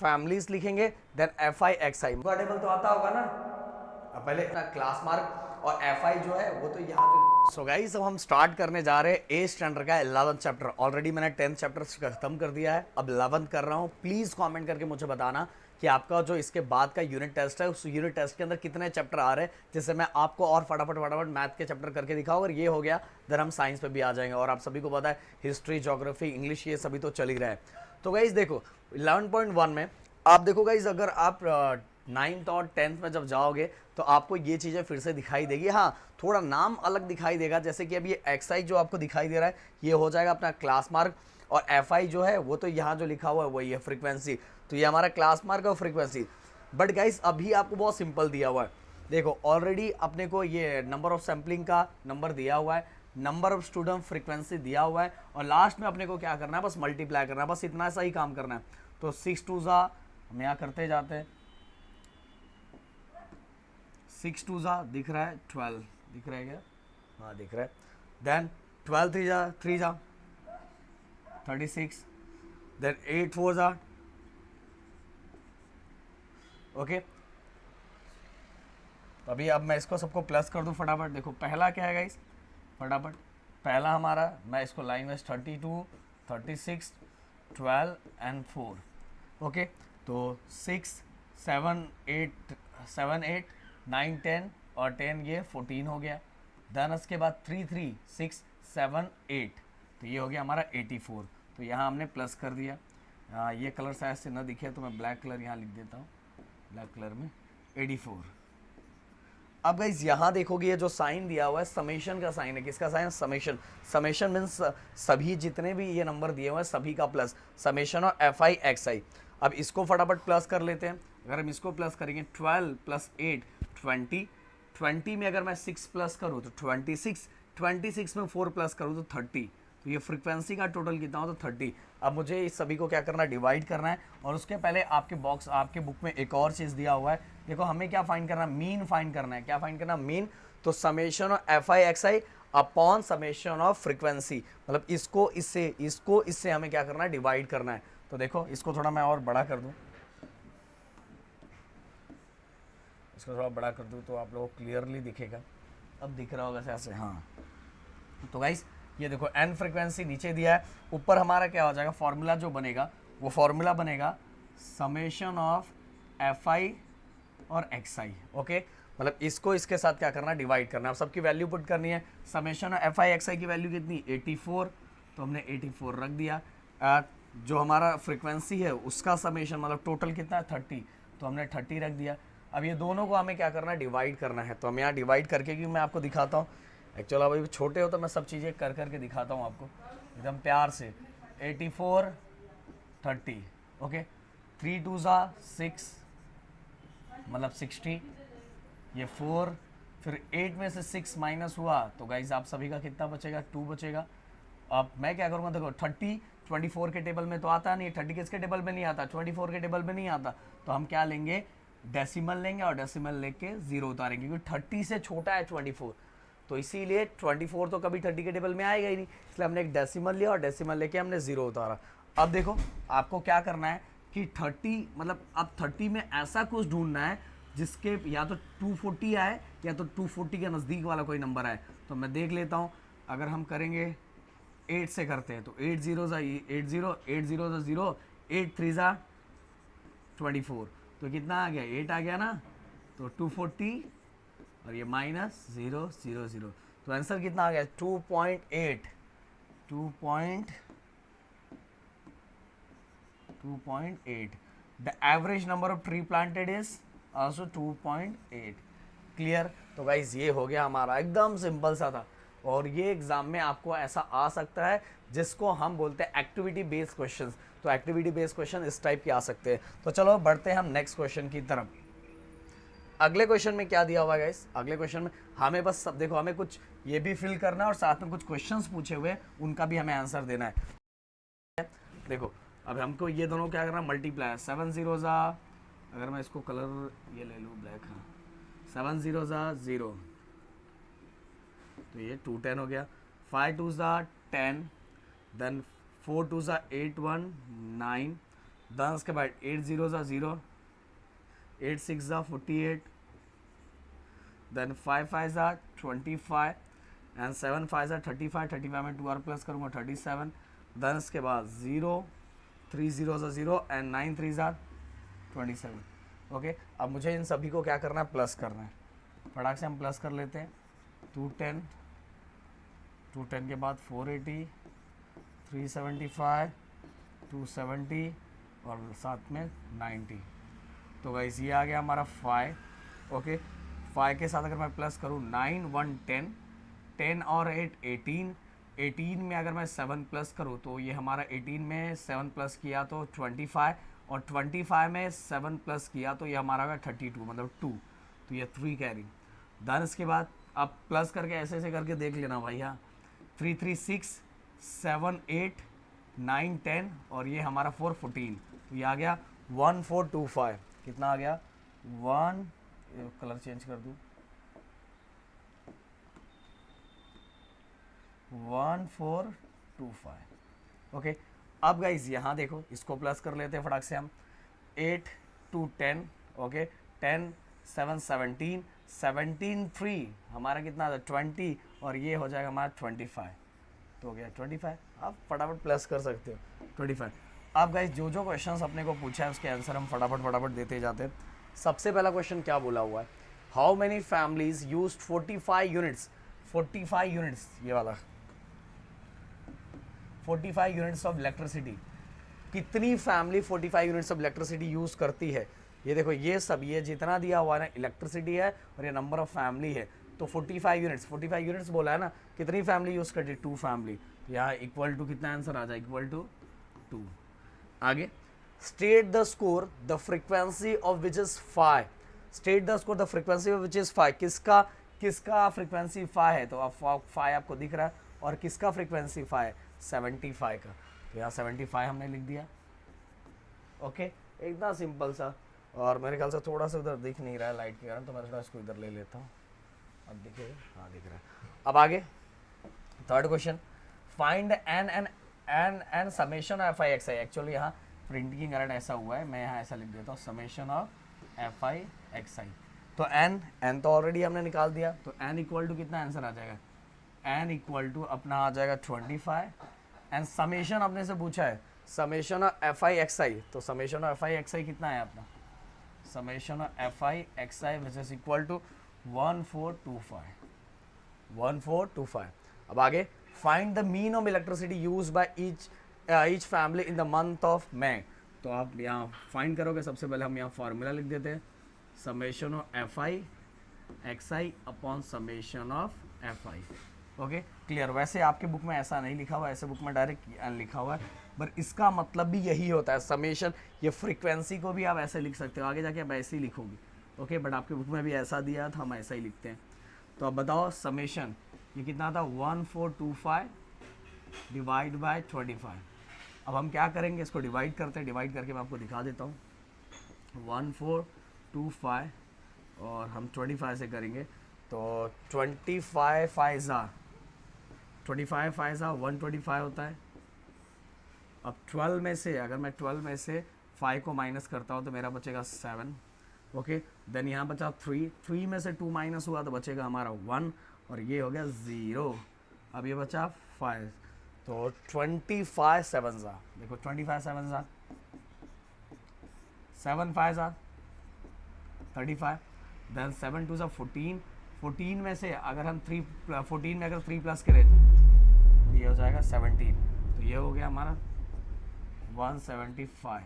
Families लिखेंगे, then FI XI table तो आता होगा ना। अब पहले क्लास मार्क और FI जो है वो तो यहाँ जो। सो गाइस अब हम स्टार्ट करने जा रहे हैं 8th स्टैंडर्ड का 11th चैप्टर। ऑलरेडी मैंने 10th चैप्टर खत्म कर दिया है, अब 11th कर रहा हूँ। प्लीज कमेंट करके मुझे बताना कि आपका जो इसके बाद का यूनिट टेस्ट है उस यूनिट टेस्ट के अंदर कितने चैप्टर आ रहे हैं, जिससे मैं आपको और फटाफट मैथ के चैप्टर करके दिखाऊँ। अगर ये हो गया देन हम साइंस पे भी आ जाएंगे। और आप सभी को पता है हिस्ट्री, ज्योग्राफी, इंग्लिश ये सभी तो चल ही रहा है। तो गाइस देखो 11.1 में आप देखो गाइस, अगर आप 9th और 10th में जब जाओगे तो आपको ये चीज़ें फिर से दिखाई देगी। हाँ, थोड़ा नाम अलग दिखाई देगा, जैसे कि अब ये XI जो आपको दिखाई दे रहा है ये हो जाएगा अपना क्लास मार्क, और FI जो है वो तो यहाँ जो लिखा हुआ है वही है फ्रीक्वेंसी। तो ये हमारा क्लास मार्क और फ्रीक्वेंसी। बट गाइस अभी आपको बहुत सिंपल दिया हुआ है। देखो ऑलरेडी अपने को ये नंबर ऑफ सैम्पलिंग का नंबर दिया हुआ है, नंबर ऑफ स्टूडेंट फ्रीक्वेंसी दिया हुआ है, और लास्ट में अपने को क्या करना है, बस मल्टीप्लाई करना है, बस इतना सा ही काम करना है। तो 6 2 ज़ा हम यहाँ करते जाते हैं, 6 2 ज़ा दिख रहा है 12, दिख रहा है क्या? हाँ दिख रहा है। देन 12 3 ज़ा 3 ज़ा 36, देन 8 4 ज़ा ओके। तो अभी अब मैं इसको सबको प्लस कर दूं फटाफट। देखो पहला क्या है गाइस, फटाफट पहला हमारा, मैं इसको लाइन वाइज 32 36 12 एंड 4 ओके। तो 6 7 8 9 10 और 10 ये 14 हो गया। देन उसके बाद 3 3 6 7 8, तो ये हो गया हमारा 84। तो यहाँ हमने प्लस कर दिया। ये कलर शायद से ना दिखे तो मैं ब्लैक कलर यहाँ लिख देता हूँ, ब्लैक कलर में 84। अब गाइज यहाँ देखोगे ये जो साइन दिया हुआ है समेशन का साइन है। किसका साइन है? समेशन। समेशन मीन्स सभी जितने भी ये नंबर दिए हुए हैं सभी का प्लस, समेशन और FI XI। अब इसको फटाफट प्लस कर लेते हैं। अगर हम इसको प्लस करेंगे 12 + 8 20, 20 में अगर मैं 6 प्लस करूँ तो 26, 26 में 4 प्लस करूँ तो 30। तो ये फ्रीक्वेंसी का टोटल कितना हो तो 30। अब मुझे इस सभी को क्या करना है, डिवाइड करना है। और उसके पहले आपके बॉक्स, आपके बुक में एक और चीज़ दिया हुआ है। देखो हमें क्या फाइंड करना है, मीन फाइंड करना है। क्या फाइंड करना है? मीन। तो summation of FI XI upon summation of frequency, मतलब इसको इससे हमें क्या करना है, डिवाइड करना है। तो देखो इसको थोड़ा मैं और बड़ा कर दूं, इसको थोड़ा बड़ा कर दूं तो आप लोगों को क्लियरली दिखेगा। अब दिख रहा होगा ऐसे, हाँ। तो गाइस ये देखो n फ्रीक्वेंसी नीचे दिया है, ऊपर हमारा क्या हो जाएगा, फॉर्मूला जो बनेगा वो फॉर्मूला बनेगा समेशन ऑफ FI और XI ओके। मतलब इसको इसके साथ क्या करना है, डिवाइड करना है। अब सबकी वैल्यू पुट करनी है। समेशन ऑफ FI XI की वैल्यू कितनी, 84, तो हमने 84 रख दिया। जो हमारा फ्रीक्वेंसी है उसका समेशन मतलब टोटल कितना है 30, तो हमने 30 रख दिया। अब ये दोनों को हमें क्या करना है, डिवाइड करना है। तो हम यहाँ डिवाइड करके कि मैं आपको दिखाता हूँ। एक्चुअली अभी छोटे हो तो मैं सब चीज़ें कर करके दिखाता हूँ आपको एकदम प्यार से। 84 30 ओके। 3 2 ज़ा 6 मतलब 60, ये 4, फिर 8 में से 6 माइनस हुआ तो गाइज आप सभी का कितना बचेगा, 2 बचेगा। अब मैं क्या करूँगा, देखो 30 24 के टेबल में तो आता नहीं, 30 किसके टेबल में नहीं आता, 24 के टेबल में नहीं आता। तो हम क्या लेंगे, डेसिमल लेंगे और डेसिमल लेके 0 उतारेंगे, क्योंकि 30 से छोटा है 24। तो इसीलिए 24 तो कभी 30 के टेबल में आएगा ही नहीं, इसलिए हमने एक डेसिमल लिया और डेसिमल लेके हमने 0 उतारा। अब देखो आपको क्या करना है कि 30 मतलब अब 30 में ऐसा कुछ ढूंढना है जिसके या तो 240 आए या तो 240 के नज़दीक वाला कोई नंबर आए। तो मैं देख लेता हूँ, अगर हम करेंगे 8 से करते हैं तो 8 0 ज़ा 8 0, 8 0 ज़ा 0, 8 3 ज़ा 24, तो कितना आ गया, 8 आ गया ना। तो 240 और ये माइनस 0 0 0, तो आंसर कितना आ गया 2.8। 2.8। The average number of tree planted is also 2.8। Clear. तो गाइज ये हो गया हमारा, एकदम सिंपल सा था। और ये एग्जाम में आपको ऐसा आ सकता है जिसको हम बोलते हैं एक्टिविटी बेस्ड क्वेश्चंस। तो एक्टिविटी बेस्ड क्वेश्चन इस टाइप के आ सकते हैं। तो चलो बढ़ते हैं हम नेक्स्ट क्वेश्चन की तरफ। अगले क्वेश्चन में क्या दिया हुआ है गाइस, अगले क्वेश्चन में हमें बस सब देखो, हमें कुछ ये भी फिल करना है और साथ में कुछ क्वेश्चंस पूछे हुए उनका भी हमें आंसर देना है। देखो अब हमको ये दोनों क्या करना, मल्टीप्लाई 7 0 ज़ा, अगर मैं इसको कलर ये ले लूँ ब्लैक, हाँ 7 0 ज़ा 0, तो ये 2 10 हो गया। 5 2 ज़ा 10, देन 4 2 ज़ा 8 1 9, देन उसके बाद 8 zeros are 0, 8 6 are 48, then 5 5 are 25 and 7 5 are 35, 35 में 2 और प्लस करूँगा 37, देन उसके बाद 0, 3 zeros are 0 and 9 3s are 27। Okay, अब मुझे इन सभी को क्या करना है, प्लस करना है। फटाक से हम प्लस कर लेते हैं। 210, 210 के बाद 480, 375, 270 और साथ में 90। तो गाइस ये आ गया हमारा 5। ओके, 5 के साथ अगर मैं प्लस करूँ 9 1 10, 10 और 8 18, 18 में अगर मैं 7 प्लस करूँ तो ये हमारा 18 में 7 प्लस किया तो 25, और 25 में 7 प्लस किया तो ये हमारा होगा 32, मतलब 2, तो ये 3 कैरी। देन इसके बाद आप प्लस करके ऐसे ऐसे करके देख लेना भैया। 3 3 6 7 8 9 10 और ये हमारा 4 14, तो ये आ गया 1425। कितना आ गया 1, कलर चेंज कर दूँ, 1425। ओके, अब गाइज यहाँ देखो, इसको प्लस कर लेते हैं फटाक से हम। 8 2 10, ओके, 10 7 17, 17 3 हमारा कितना था 20, और ये हो जाएगा हमारा 25, तो हो गया 25। आप फटाफट प्लस कर सकते हो 25। अब गाइज जो जो क्वेश्चंस अपने को पूछा है उसके आंसर हम फटाफट देते जाते हैं। सबसे पहला क्वेश्चन क्या बोला हुआ है, how many families used 45 units, 45 units, ये वाला 45 यूनिट्स ऑफ इलेक्ट्रिसिटी। कितनी family 45 units of electricity use करती है। ये देखो, ये सब ये जितना दिया हुआ है ना इलेक्ट्रिसिटी है, और ये नंबर ऑफ फैमिली है। तो 45 यूनिट्स, 45 यूनिट्स बोला है ना, कितनी फैमिली यूज़ करती है, 2 फैमिली। तो यहाँ इक्वल टू कितना आंसर आ जाए, इक्वल टू 2। आगे, state the score the frequency of which is 5, state the score the frequency of which is 5। किसका फ्रीक्वेंसी 5 है, तो अब 5 आपको दिख रहा है, और किसका फ्रीक्वेंसी 5 है, 75 का। तो यहाँ 75 हमने लिख दिया। ओके, इतना सिंपल सा, और मेरे ख्याल से थोड़ा सा उधर दिख नहीं रहा है लाइट के कारण, तो मैं थोड़ा इसको इधर ले लेता हूँ। अब दिखेगा, हाँ दिख रहा है। अब आगे third question, find an summation of F I x i. Actually यहाँ प्रिंटिंग के कारण ऐसा हुआ है, मैं यहाँ ऐसा लिख देता हूँ, summation of F I x I. तो एन तो ऑलरेडी हमने निकाल दिया, तो एन इक्वल टू कितना आंसर आ जाएगा, एन इक्वल टू अपना आ जाएगा 25, एंड समेशन अपने से पूछा है summation of F I x I, तो summation of F I x I कितना है अपना, summation of F I x I which is equal to 1425। अब आगे, find the mean of electricity use by each family in the month of May. तो आप यहाँ find करोगे, सबसे पहले हम यहाँ फॉर्मूला लिख देते हैं, summation of F I x I upon summation of F I. Okay, clear. वैसे आपके बुक में ऐसा नहीं लिखा हुआ, ऐसे बुक में डायरेक्ट लिखा हुआ है, पर इसका मतलब भी यही होता है समेशन। ये फ्रीक्वेंसी को भी आप ऐसे लिख सकते हो, आगे जाके आप ऐसे ही लिखोगे। ओके, बट आपके बुक में भी ऐसा दिया था, हम ऐसा ही लिखते हैं। तो अब बताओ समेशन ये कितना था, 1425 डिवाइड बाय 25। अब हम क्या करेंगे, इसको डिवाइड करते हैं, डिवाइड करके मैं आपको दिखा देता हूँ। 1425 और हम 25 से करेंगे, तो 25 5 125 होता है। अब 12 में से, अगर मैं 12 में से 5 को माइनस करता हूँ तो मेरा बचेगा 7। ओके, देन यहाँ बचा 3 में से 2 माइनस हुआ तो बचेगा हमारा 1, और ये हो गया 0। अब ये बचा 5, तो 25 7 देखो, 25 7 7 5 35, देन 7 2 14, 14 में से अगर हम 14 में अगर 3 प्लस करें तो ये हो जाएगा 17, तो ये हो गया हमारा 175।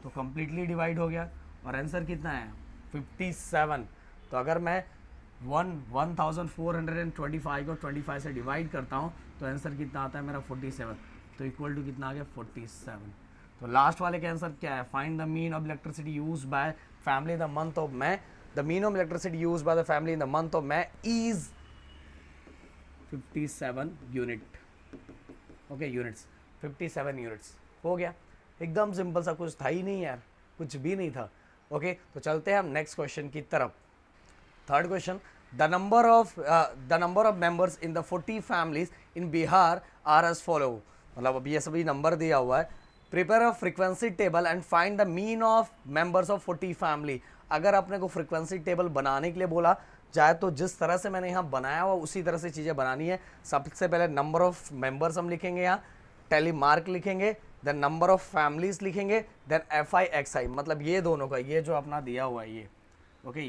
तो कम्प्लीटली डिवाइड हो गया, और आंसर कितना है 57। तो अगर मैं 1425 को 25 से डिवाइड करता हूँ तो आंसर कितना आता है मेरा 47। तो इक्वल टू कितना आ गया 47। तो लास्ट वाले का आंसर क्या है, find the mean of electricity use by family in the month of May. The mean of electricity use by the family in the month of May is 57 unit. Okay, units 57 units हो गया। एकदम simple सा, कुछ था ही नहीं यार, कुछ भी नहीं था। ओके, तो चलते हैं हम नेक्स्ट क्वेश्चन की तरफ। Third question, the number of members in the 40 families in Bihar are as follow. मतलब अब ये सभी नंबर दिया हुआ है, prepare a frequency table and find the mean of members of 40 family. अगर अपने को फ्रीक्वेंसी टेबल बनाने के लिए बोला जाए तो जिस तरह से मैंने यहाँ बनाया हुआ उसी तरह से चीज़ें बनानी है। सबसे पहले नंबर ऑफ मेंबर्स हम लिखेंगे, यहाँ टेली मार्क लिखेंगे, देन नंबर ऑफ फैमिलीज लिखेंगे, देन FI XI, मतलब ये दोनों का, ये जो अपना दिया हुआ है ये, ओके,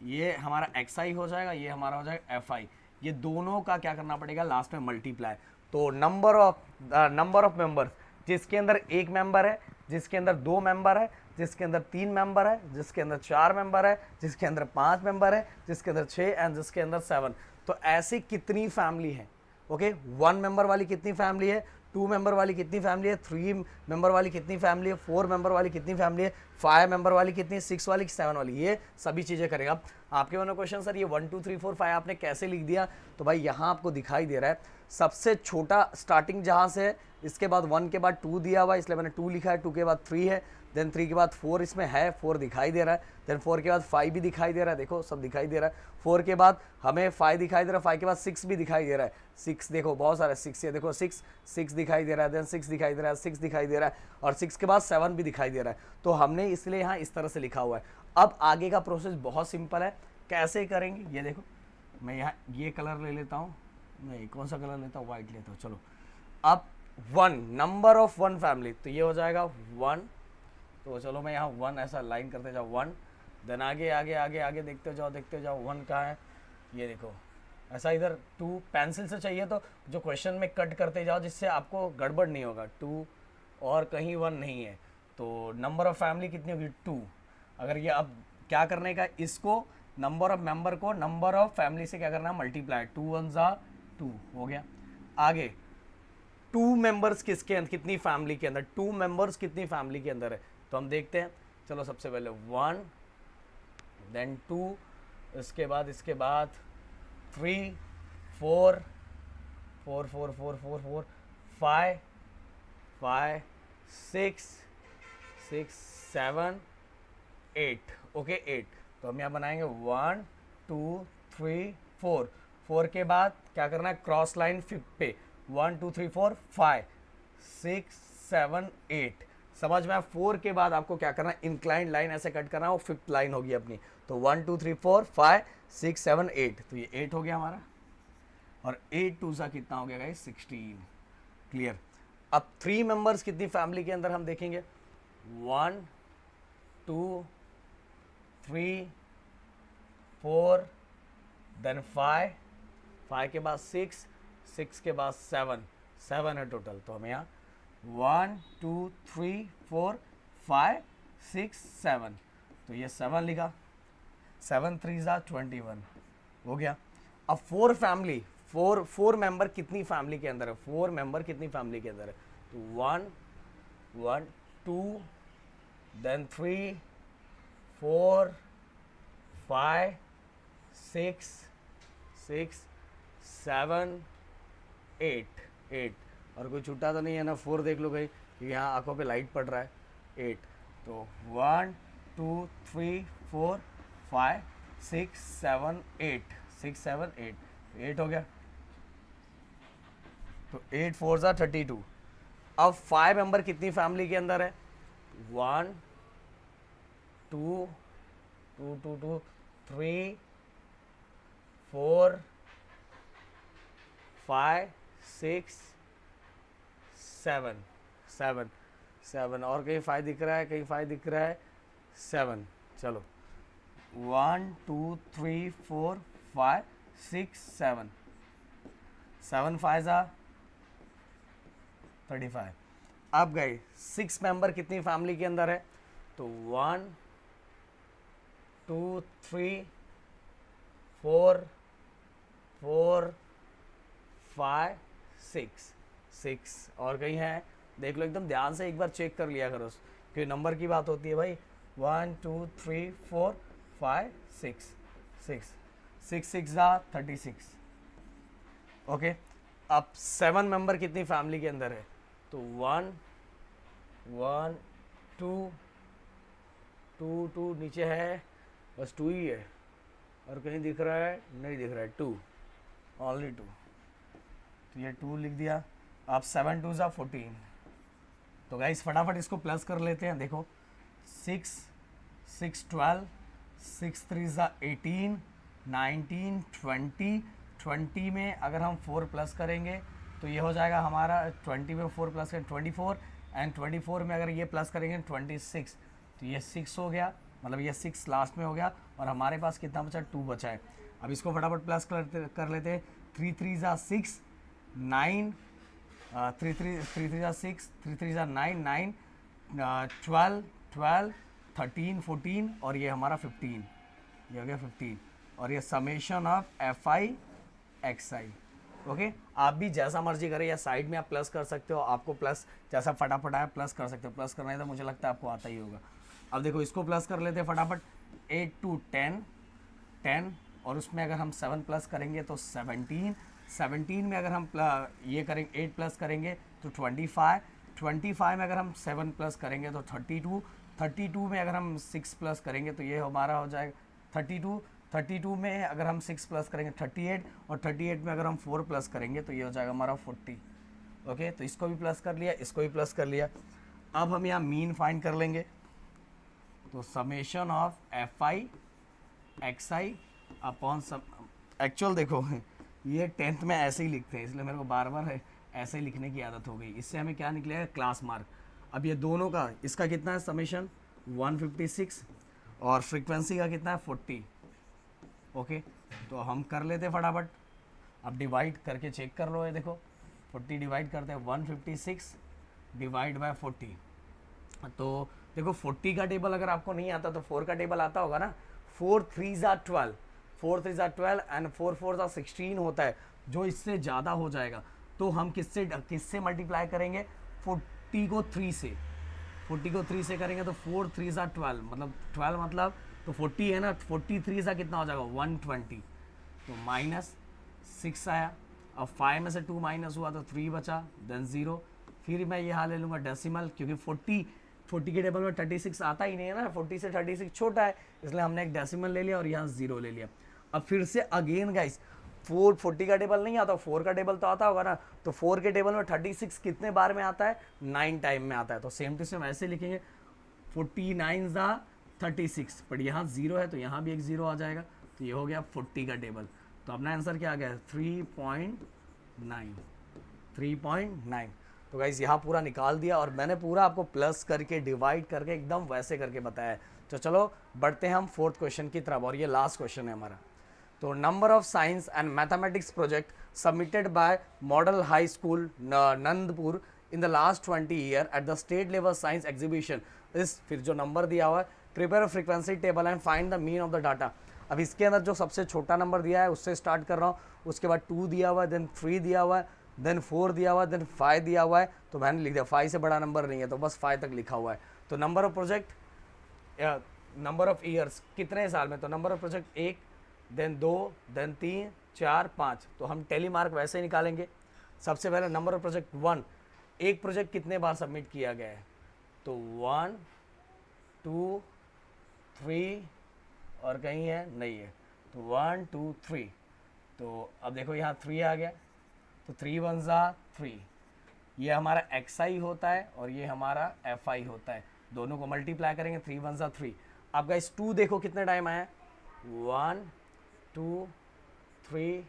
ये हमारा XI हो जाएगा, ये हमारा हो जाएगा FI। ये दोनों का क्या करना पड़ेगा, लास्ट में मल्टीप्लाई। तो नंबर ऑफ मेंबर्स, जिसके अंदर एक मेंबर है, जिसके अंदर 2 मेंबर है, जिसके अंदर 3 मेंबर है, जिसके अंदर 4 मेंबर है, जिसके अंदर 5 मेंबर है, जिसके अंदर 6 एंड जिसके अंदर 7। तो ऐसी कितनी फैमिली है, ओके। 1 मेंबर वाली कितनी फैमिली है, 2 मेंबर वाली कितनी फैमिली है, 3 मेंबर वाली कितनी फैमिली है, 4 मेंबर वाली कितनी फैमिली है, 5 मेंबर वाली कितनी, 6 वाली, 7 वाली, ये सभी चीज़ें करेगा। आपके मन में क्वेश्चन, सर ये 1 2 3 4 5 आपने कैसे लिख दिया? तो भाई यहाँ आपको दिखाई दे रहा है सबसे छोटा स्टार्टिंग जहाँ से है, इसके बाद 1 के बाद 2 दिया हुआ है, इसलिए मैंने 2 लिखा है, 2 के बाद 3 है, देन 3 के बाद 4 इसमें है, 4 दिखाई दे रहा है, देन 4 के बाद 5 भी दिखाई दे रहा है, देखो सब दिखाई दे रहा है। 4 के बाद हमें 5 दिखाई दे रहा है, 5 के बाद 6 भी दिखाई दे रहा है, 6 देखो बहुत सारा 6 है, देखो 6 दिखाई दे रहा है, देन 6 दिखाई दे रहा है, 6 दिखाई दे रहा है, और 6 के बाद 7 भी दिखाई दे रहा है। तो हमने इसलिए यहाँ इस तरह से लिखा हुआ है। अब आगे का प्रोसेस बहुत सिंपल है, कैसे करेंगे ये देखो। मैं यहाँ ये कलर ले लेता हूँ, नहीं कौन सा कलर लेता हूँ, वाइट लेता हूँ, चलो। अब 1 नंबर ऑफ 1 फैमिली, तो ये हो जाएगा 1, तो चलो मैं यहाँ 1 ऐसा लाइन करते जाओ 1, देन आगे आगे आगे आगे देखते जाओ 1 कहाँ है, ये देखो ऐसा इधर 2 पेंसिल से चाहिए तो जो क्वेश्चन में कट करते जाओ जिससे आपको गड़बड़ नहीं होगा, 2 और कहीं 1 नहीं है। तो नंबर ऑफ फैमिली कितनी होगी, 2। अगर ये अब क्या करने का, इसको नंबर ऑफ मेंबर को नंबर ऑफ फैमिली से क्या करना है, मल्टीप्लाई, 2 1 2 हो गया। आगे 2 मेंबर्स किसके अंदर, कितनी फैमिली के अंदर, 2 मेंबर्स कितनी फैमिली के अंदर है, तो हम देखते हैं। चलो सबसे पहले 1 देन 2, इसके बाद 3 4 4 4 4 4 4 5 5 6 6 7 8, ओके 8। तो हम यहाँ बनाएंगे 1 2 3 4, 4 के बाद क्या करना है, क्रॉस लाइन 5 पे, 1 2 3 4 5 6 7 8, समझ में आया। 4 के बाद आपको क्या करना है, इंक्लाइंड लाइन ऐसे कट करना है, वो 5th लाइन होगी अपनी। तो 1 2 3 4 5 6 7 8, तो ये 8 हो गया हमारा, और 8 2 सा कितना हो गया गाइस, 16, क्लियर। अब 3 मेंबर्स कितनी फैमिली के अंदर हम देखेंगे, 1 2 3 4 देन 5 5 के बाद 6 6 के बाद 7 है टोटल। तो हमें यहाँ 1 2 3 4 5 6 7, तो ये 7 लिखा, 7 3 21 हो गया। अब 4 फैमिली, 4 मेंबर कितनी फैमिली के अंदर है, 4 मेंबर कितनी फैमिली के अंदर है, तो 1 1 2 देन 3 4 5 6 6 7 8 8, और कोई छूटा तो नहीं है ना, 4 देख लो भाई, यहाँ आंखों पे लाइट पड़ रहा है, 8। तो 1 2 3 4 5 6 7 8, 6 7 8 हो गया। तो 8 4 32। अब 5 मेंबर कितनी फैमिली के अंदर है, 1 2 2 2 2 3 4 5 6 7 7 7, और कहीं 5 दिख रहा है, कहीं 5 दिख रहा है, 7। चलो 1 2 3 4 5 6 7 7 5 35। अब गए 6 मेंबर कितनी फैमिली के अंदर है, तो 1 2 3 4 4 5 6 6, और कहीं है, देख लो एकदम ध्यान से एक बार चेक कर लिया करो, क्योंकि नंबर की बात होती है भाई। 1 2 3 4 5 6 6 6 6 36, ओके। अब 7 मेंबर कितनी फैमिली के अंदर है, तो 1 1 2 2 2 नीचे है, बस 2 ही है, और कहीं दिख रहा है, नहीं दिख रहा है, 2 ओनली 2, तो ये 2 लिख दिया। अब 7 2 14, तो गाइस फटाफट इसको प्लस कर लेते हैं। देखो 6 6 12, 6 3 ज़ा 18, 19 20, 20 में अगर हम 4 प्लस करेंगे तो ये हो जाएगा हमारा 20 में 4 प्लस करें 24, एंड 24 में अगर ये प्लस करेंगे 26, तो ये 6 हो गया, मतलब ये 6 लास्ट में हो गया और हमारे पास कितना बचा, 2 बचा है। अब इसको फटाफट प्लस कर लेते हैं। 3 3 ज़ा 6, 9, 3 3 ज़ा 6, 3 3 ज़ा 9, 9, 12 12, 13 14 और ये हमारा 15, ये हो गया 15, और ये summation of F I x I. Okay, आप भी जैसा मर्जी करें, या साइड में आप प्लस कर सकते हो, आपको प्लस जैसा फटाफट आया प्लस कर सकते हो। प्लस करना है तो मुझे लगता है आपको आता ही होगा। अब देखो इसको प्लस कर लेते हैं फटाफट। 8 to 10, 10, और उसमें अगर हम 7 प्लस करेंगे तो 17, 17 में अगर हम ये करेंगे 8 प्लस करेंगे तो 25, 25 में अगर हम 7 प्लस करेंगे तो 32, 32 में अगर हम 6 प्लस करेंगे तो ये हमारा हो जाएगा 32, 32 में अगर हम 6 प्लस करेंगे 38, और 38 में अगर हम 4 प्लस करेंगे तो ये हो जाएगा हमारा 40। ओके, तो इसको भी प्लस कर लिया, इसको भी प्लस कर लिया। अब हम यहाँ मीन फाइंड कर लेंगे। तो summation of F I x I upon सब, एक्चुअल देखो ये 10th में ऐसे ही लिखते हैं, इसलिए मेरे को बार बार ऐसे ही लिखने की आदत हो गई। इससे हमें क्या निकलेगा, क्लास मार्क। अब ये दोनों का, इसका कितना है समेशन 156, और फ्रीक्वेंसी का कितना है 40। ओके, तो हम कर लेते हैं फटाफट। अब डिवाइड करके चेक कर लो, ये देखो 40 डिवाइड करते हैं 156 डिवाइड बाय 40। तो देखो 40 का टेबल अगर आपको नहीं आता तो 4 का टेबल आता होगा ना। 4 3 ज़ा 12, 4 3 ज़ा 12 एंड 4 4 ज़ा 16 होता है। जो इससे ज़्यादा हो जाएगा तो हम किससे मल्टीप्लाई करेंगे, 40 को 3 से, 40 को 3 से करेंगे तो 4 3 ज़ा 12, मतलब 12 मतलब तो 40 है ना, 43 ज़ा कितना हो जाएगा 120, तो -6 आया। अब 5 में से 2 माइनस हुआ तो 3 बचा, देन 0। फिर मैं यहाँ ले लूँगा डेसिमल, क्योंकि 40 के टेबल में 36 आता ही नहीं है ना, 40 से 36 छोटा है, इसलिए हमने एक डेसिमल ले लिया और यहाँ 0 ले लिया। अब फिर से अगेन गाइस 40 का टेबल नहीं आता, 4 का टेबल तो आता होगा ना। तो 4 के टेबल में 36 कितने बार में आता है, 9 टाइम में आता है। तो सेम टू सेम ऐसे लिखेंगे 49 ज़ा 36, बट यहाँ 0 है तो यहाँ भी एक 0 आ जाएगा, तो ये हो गया 40 का टेबल। तो अपना आंसर क्या आ गया, 3.9, 3.9। तो गाइज यहाँ पूरा निकाल दिया, और मैंने पूरा आपको प्लस करके डिवाइड करके एकदम वैसे करके बताया। तो चलो बढ़ते हैं हम 4th क्वेश्चन की तरफ, और ये लास्ट क्वेश्चन है हमारा। तो number of science and mathematics project submitted by model high school Nandpur in the last 20 year at the state level science exhibition इस, फिर जो नंबर दिया हुआ है, prepare frequency table and find the mean of the data. अब इसके अंदर जो सबसे छोटा नंबर दिया है उससे स्टार्ट कर रहा हूँ, उसके बाद 2 दिया हुआ है, देन 3 दिया हुआ है, देन 4 दिया हुआ है, देन 5 दिया हुआ है। तो मैंने लिख दिया 5 से बड़ा नंबर नहीं है, तो बस 5 तक लिखा हुआ है। तो number of project, number of years कितने साल में, तो number of project 1, then 2, then 3 4 5। तो हम टेली मार्क वैसे ही निकालेंगे। सबसे पहले नंबर ऑफ प्रोजेक्ट 1, एक प्रोजेक्ट कितने बार सबमिट किया गया है, तो 1 2 3, और कहीं है नहीं है, तो 1 2 3। तो अब देखो यहाँ 3 आ गया, तो 3 1 ज़ा 3, ये हमारा एक्स आई होता है और ये हमारा एफ आई होता है। दोनों को मल्टीप्लाई करेंगे, 3 1 ज़ा 3। अब गाइस 2 देखो कितने टाइम आया, 1 2 3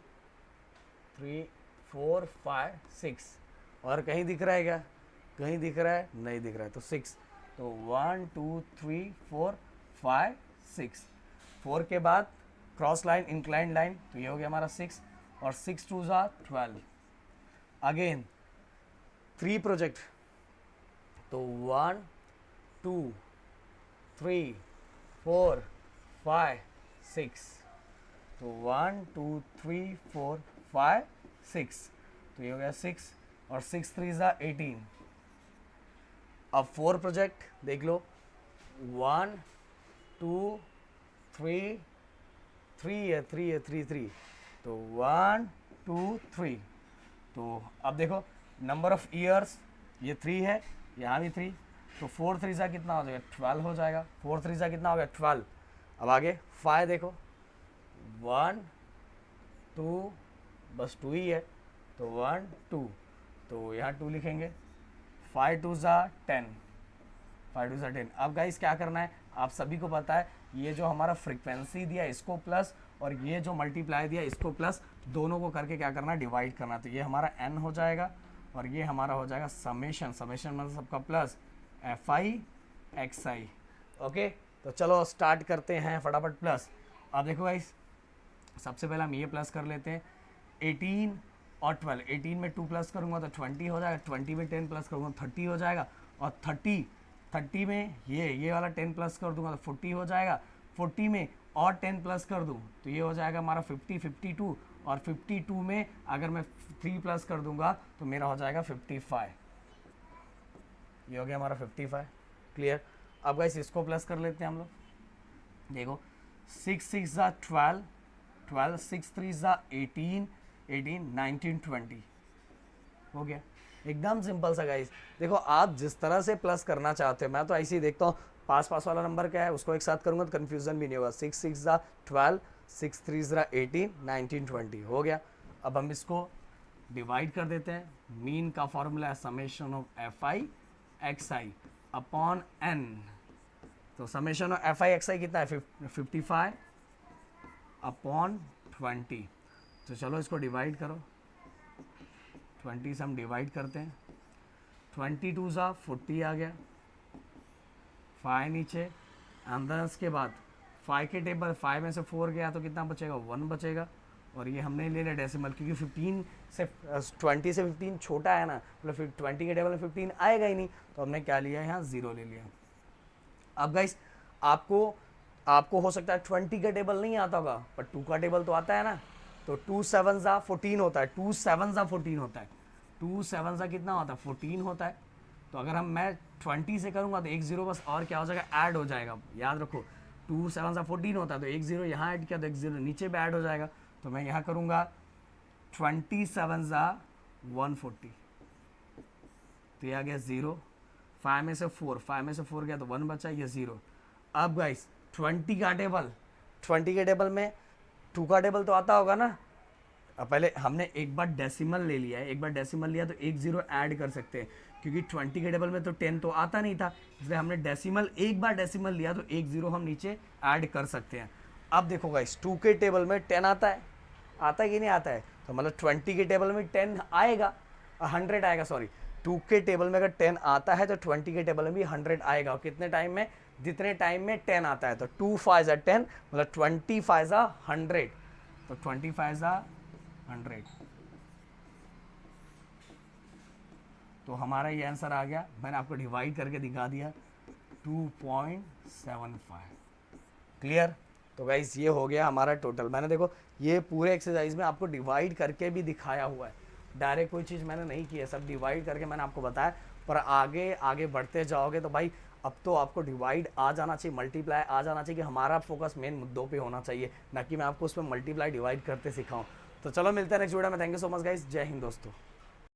3 4 5 6, और कहीं दिख रहा है क्या, कहीं दिख रहा है, नहीं दिख रहा है, तो 6। तो 1 2 3 4 5 6, 4 के बाद क्रॉस लाइन इंक्लाइन लाइन, तो ये हो गया हमारा 6, और 6 2 ज़ा 12। अगेन 3 प्रोजेक्ट, तो 1 2 3 4 5 6, तो 1 2 3 4 5 6, तो ये हो गया 6, और 6 3 ज़ा 18। अब 4 प्रोजेक्ट देख लो, 1 2 3 3, तो 1 2 3। तो अब देखो नंबर ऑफ ईयर्स, ये 3 है, यहाँ भी 3, तो 4 3 ज़ा कितना हो जाएगा, 12 हो जाएगा। 4 3 ज़ा कितना हो गया, 12। अब आगे 5 देखो, 1 2, बस 2 ही है, तो 1 2, तो यहाँ 2 लिखेंगे। 5 2 ज़ा 10, 5 2 ज़ा 10। अब गाइस क्या करना है, आप सभी को पता है ये जो हमारा फ्रीक्वेंसी दिया इसको प्लस और ये जो मल्टीप्लाई दिया इसको प्लस, दोनों को करके क्या करना है, डिवाइड करना। तो ये हमारा n हो जाएगा और ये हमारा हो जाएगा समेशन, समेशन मतलब सबका प्लस fi xi। ओके, तो चलो स्टार्ट करते हैं फटाफट प्लस। अब देखो गाइस, सबसे पहले हम ये प्लस कर लेते हैं 18 और 12। 18 में 2 प्लस करूँगा तो 20 हो जाएगा, 20 में 10 प्लस करूँगा 30 हो जाएगा, और 30 में ये वाला 10 प्लस कर दूंगा तो 40 हो जाएगा, 40 में और 10 प्लस कर दूँ तो ये हो जाएगा हमारा 50, 52, और 52 में अगर मैं 3 प्लस कर दूंगा तो मेरा हो जाएगा 55। ये हो गया हमारा 55। क्लियर। अब गाइस इसको प्लस कर लेते हैं हम लोग। देखो 6 6 ज़ा 12, 12 6 3 ज़ा 18, 18 19 20 हो गया। एकदम सिंपल सा गाइस। देखो आप जिस तरह से प्लस करना चाहते हो, मैं तो ऐसे ही देखता हूँ पास वाला नंबर क्या है उसको एक साथ करूँगा तो कन्फ्यूजन भी नहीं होगा। 6 6 ज़ा 12, 6 3 ज़ा 18, 19 20 हो गया। अब हम इसको डिवाइड कर देते हैं। मीन का फॉर्मूला है summation of fi xi upon n। तो समेशन ऑफ fi xi कितना है, 55 अपॉन 20। तो चलो इसको डिवाइड करो, 20 से हम डिवाइड करते हैं। 22 ज़ा 40 आ गया, 5 नीचे, अंदर इसके बाद 5 के टेबल, 5 में से 4 गया तो कितना बचेगा, 1 बचेगा। और ये हमने ले लिया डेसिमल, क्योंकि 15 से 20 से 15 छोटा है ना, मतलब फिर 20 के टेबल में 15 आएगा ही नहीं, तो हमने क्या लिया यहाँ 0 ले लिया। अब गाइस आपको हो सकता है 20 का टेबल नहीं आता होगा, पर 2 का टेबल तो आता है ना। तो 2 7 ज़ा 14 होता है, 2 7 ज़ा 14 होता है, 2 7 ज़ा कितना होता है, 14 होता है। तो अगर मैं 20 से करूँगा तो 1 0 बस और क्या हो जाएगा, ऐड हो जाएगा। याद रखो 2 7 ज़ा 14 होता है, तो 1 0 यहाँ ऐड किया तो 1 0 नीचे भी ऐड हो जाएगा। तो मैं यहाँ करूँगा 27 ज़ा 140, तो ये आ गया 0। 5 में से 4 गया तो 1 बचा, ये 0। अब गाइस 20 का टेबल, 20 के टेबल में 2 का टेबल तो आता होगा ना। अब पहले हमने एक बार डेसिमल ले लिया है, एक बार डेसिमल लिया तो 1 0 ऐड कर सकते हैं, क्योंकि 20 के टेबल में तो 10 तो आता नहीं था, इसलिए हमने डेसिमल, एक बार डेसिमल लिया तो 1 0 हम नीचे ऐड कर सकते हैं। अब देखो गाइस 2 के टेबल में 10 आता है कि नहीं आता है, तो मतलब 20 के टेबल में 10 आएगा, 100 आएगा, सॉरी 2 के टेबल में अगर 10 आता है तो 20 के टेबल में भी 100 आएगा। और कितने टाइम में, जितने टाइम में 10 आता है। तो 2 5 ज़ा 10 मतलब 25 ज़ा 100, तो 25 ज़ा 100, तो हमारा ये आंसर आ गया। मैंने आपको डिवाइड करके दिखा दिया 2.75। क्लियर। तो गाइस ये हो गया हमारा टोटल। मैंने देखो ये पूरे एक्सरसाइज में आपको डिवाइड करके भी दिखाया हुआ है, डायरेक्ट कोई चीज़ मैंने नहीं की है, सब डिवाइड करके मैंने आपको बताया। पर आगे बढ़ते जाओगे तो भाई अब तो आपको डिवाइड आ जाना चाहिए, मल्टीप्लाई आ जाना चाहिए, कि हमारा फोकस मेन मुद्दों पे होना चाहिए, ना कि मैं आपको उसमें मल्टीप्लाई डिवाइड करते सिखाऊं। तो चलो मिलते हैं नेक्स्ट वीडियो में। Thank you so much guys, जय हिंद दोस्तों।